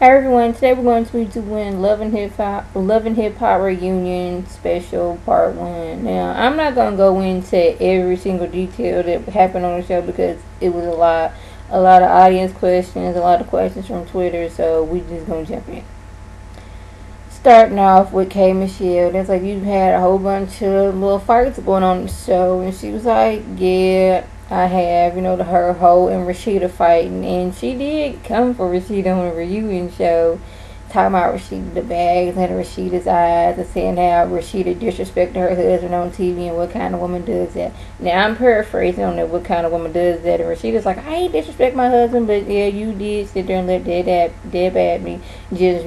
Hi everyone, today we're going to be doing Love and Hip Hop Reunion Special Part 1. Now, I'm not going to go into every single detail that happened on the show because it was a lot of audience questions, a lot of questions from Twitter, so we're just going to jump in. Starting off with K. Michelle, that's like you had a whole bunch of little fights going on the show, and she was like, yeah, I have, her whole and Rashida fighting, and she did come for Rashida on a reunion show, talking about Rashida the bags and Rashida's eyes, and saying how Rashida disrespected her husband on TV and what kind of woman does that. Now I'm paraphrasing on that, what kind of woman does that, and Rashida's like, I ain't disrespect my husband, but yeah, you did sit there and let Deb Abney just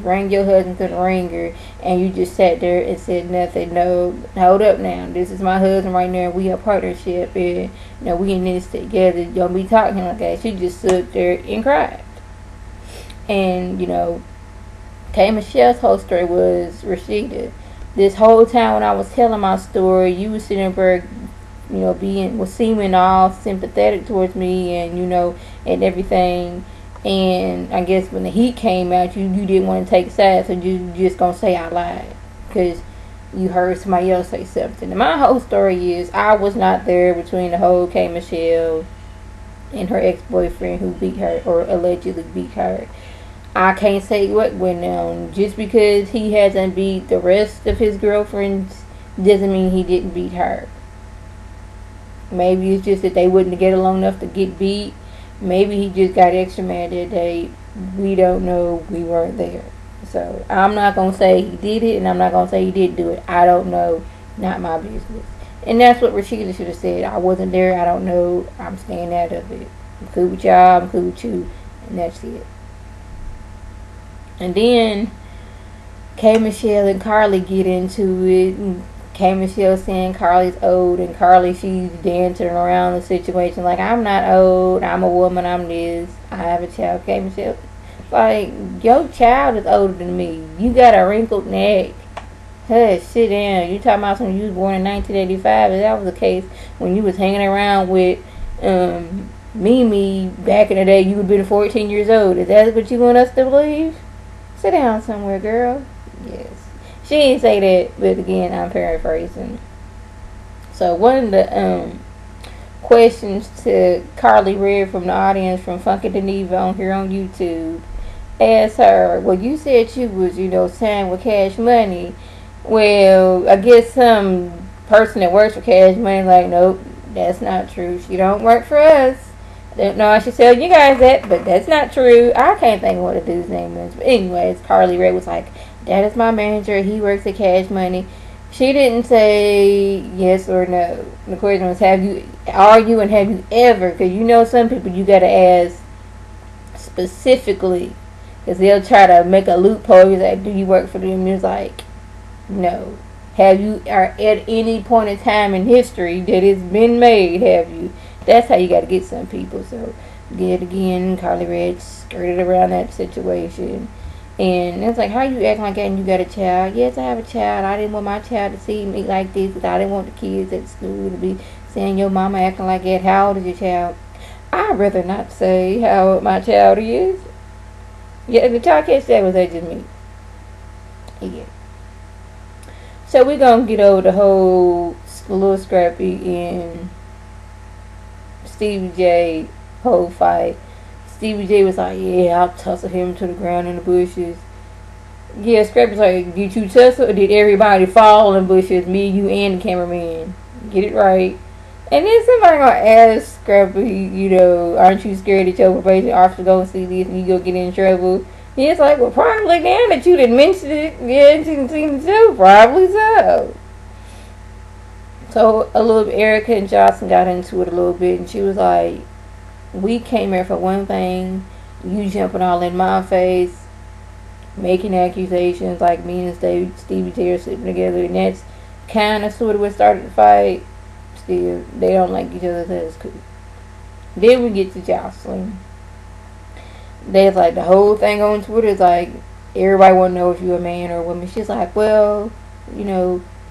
rang your husband to the ringer, and you just sat there and said nothing. No, hold up now. This is my husband right now. We a partnership, and we in this together. Don't be talking like that. She just stood there and cried. And K. Michelle's whole story was Rashida. This whole time when I was telling my story, you was sitting there, seeming all sympathetic towards me, and and everything. And I guess when the heat came out, you didn't want to take sides, so you just gonna say I lied because you heard somebody else say something. And my whole story is I was not there between the whole K. Michelle and her ex-boyfriend who beat her or allegedly beat her. I can't say what went on. Just because he hasn't beat the rest of his girlfriends doesn't mean he didn't beat her. Maybe it's just that they wouldn't get along enough to get beat. Maybe he just got extra mad that day. We don't know. We weren't there. So, I'm not going to say he did it, and I'm not going to say he didn't do it. I don't know. Not my business. And that's what Rashida should have said. I wasn't there. I don't know. I'm staying out of it. I'm cool with y'all. I'm cool with you. And that's it. And then, K. Michelle and Carly get into it. And K. Michelle saying Carly's old, and Carly, she's dancing around the situation like, I'm not old, I'm a woman, I'm this, I have a child. K. Michelle, like, your child is older than me. You got a wrinkled neck. Hush, sit down. You talking about when you was born in 1985. If that was the case when you was hanging around with Mimi back in the day, you would have been 14 years old. Is that what you want us to believe? Sit down somewhere, girl. Yes. She didn't say that, but again, I'm paraphrasing. So one of the questions to Carly read from the audience from Funky Deneva on here on YouTube asked her, well, you said you was, signed with Cash Money. Well, I guess some person that works for Cash Money like, nope, that's not true. She don't work for us. I don't know, I should tell you guys that, but that's not true. I can't think of what the dude's name is. But anyways, Carly Rae was like, that is my manager. He works at Cash Money. She didn't say yes or no. The question was, have you ever? Because some people you got to ask specifically. Because they'll try to make a loophole. He's like, do you work for them? And it's like, no. Have you, or at any point in time in history that it's been made, have you? That's how you got to get some people. So, yet again, Carly Rae skirted around that situation. And it's like, how you acting like that and you got a child? Yes, I have a child. I didn't want my child to see me like this because I didn't want the kids at school to be saying your mama acting like that. How old is your child? I'd rather not say how old my child is. Yeah, the child can't say was that just me. Yeah. So we're going to get over the whole Lil Scrappy and Stevie J whole fight. Stevie J was like, yeah, I'll tussle him to the ground in the bushes. Yeah, Scrappy's like, did you tussle or did everybody fall in the bushes? Me, you, and the cameraman. Get it right. And then somebody gonna ask Scrappy, aren't you scared that your probation officer gonna see this and you gonna get in trouble? He's like, well, probably now that you didn't mention it. Yeah, you didn't see the show. Probably so. So, a little bit, Erica and Jocelyn got into it a little bit, and she was like, we came here for one thing. You jumping all in my face, making accusations like me and Stevie J are sitting together, and that's kind of sort of what started the fight. Still, they don't like each other, so that's cool. Then we get to Jocelyn. There's like the whole thing on Twitter is like, everybody want to know if you're a man or a woman. She's like, well,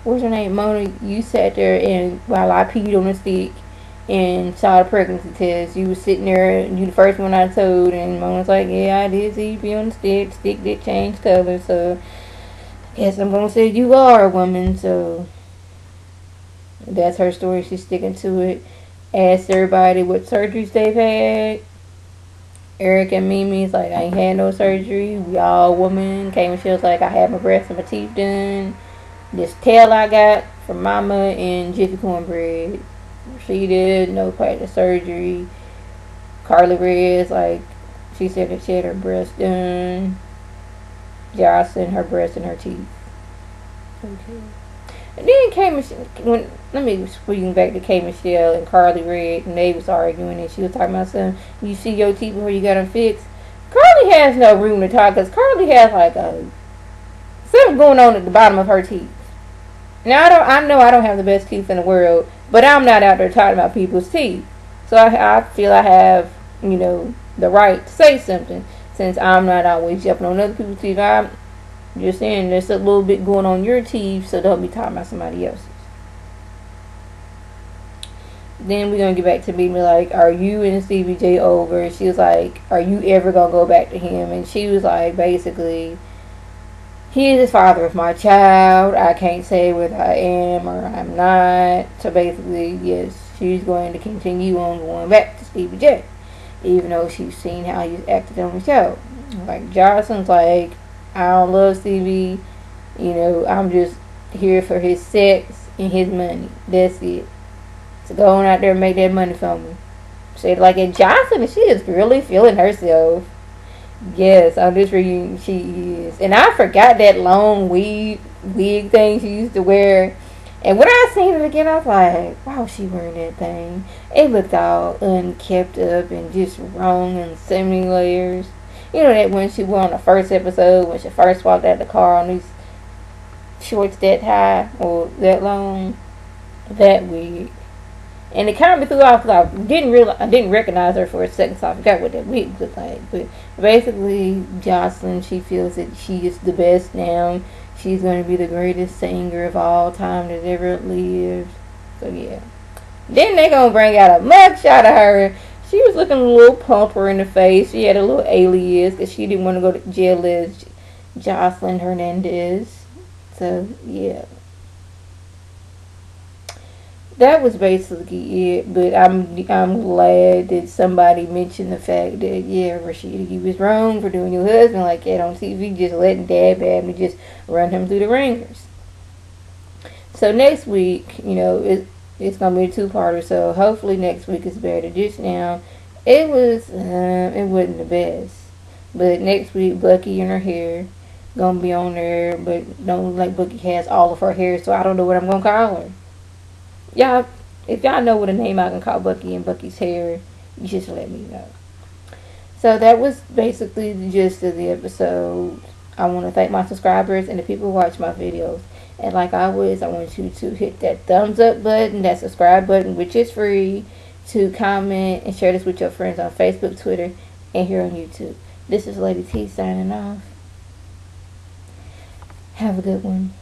what's her name? Mona, you sat there and while I peed on a stick and saw the pregnancy test. You was sitting there, you the first one I told, and Mom was like, yeah, I did see you be on the stick. Stick did change color, so guess I'm gonna say you are a woman. So that's her story. She's sticking to it. Asked everybody what surgeries they've had. Eric and Mimi's like, I ain't had no surgery. We all women. Kay Michelle's like, I had my breasts and my teeth done. This tail I got from Mama and Jiffy Cornbread. She did no plastic surgery. Carly Red's like, she said that she had her breast done. Jocelyn, her breast and her teeth. Okay. And then Kay Michelle, let me swing back to Kay Michelle and Carly Red, and they was arguing, and she was talking about something. You see your teeth before you got them fixed. Carly has no room to talk because Carly has like something going on at the bottom of her teeth. Now I know I don't have the best teeth in the world, but I'm not out there talking about people's teeth. So I feel I have, the right to say something since I'm not always jumping on other people's teeth. I'm just saying there's a little bit going on your teeth, so don't be talking about somebody else's. Then we're going to get back to me like, are you and Stevie J over? She was like, are you ever going to go back to him? And she was like, basically, he is the father of my child. I can't say whether I am or I'm not. So basically, yes, she's going to continue on going back to Stevie J, even though she's seen how he's acted on the show. Like, Jocelyn's like, I don't love Stevie. I'm just here for his sex and his money. That's it. So go on out there and make that money for me. Say it like in Jocelyn, she is really feeling herself. Yes, on this reunion she is. And I forgot that long wig thing she used to wear. And when I seen it again, I was like, why was she wearing that thing? It looked all unkept up and just wrong in so many layers. You know that when she wore on the first episode, when she first walked out the car on these shorts that high or that long, that wig. And it kind of threw off because I didn't recognize her for a second, so I forgot what that wig looked like. But basically, Jocelyn, she feels that she is the best now. She's going to be the greatest singer of all time that ever lived. So yeah. Then they gonna bring out a mugshot of her. She was looking a little plumper in the face. She had a little alias because she didn't want to go to jail as Jocelyn Hernandez. So yeah. That was basically it, but I'm glad that somebody mentioned the fact that, yeah, Rashida, you was wrong for doing your husband like that on TV, just letting Dad Badman just run him through the ringers. So next week, it's going to be a two-parter, so hopefully next week is better. Just now, it wasn't the best, but next week, Bucky and her hair going to be on there, but don't look like Bucky has all of her hair, so I don't know what I'm going to call her. Y'all, if y'all know what a name I can call Bucky and Bucky's hair, you just let me know. So that was basically the gist of the episode. I want to thank my subscribers and the people who watch my videos. And like always, I want you to hit that thumbs up button, that subscribe button, which is free, to comment and share this with your friends on Facebook, Twitter, and here on YouTube. This is Lady T signing off. Have a good one.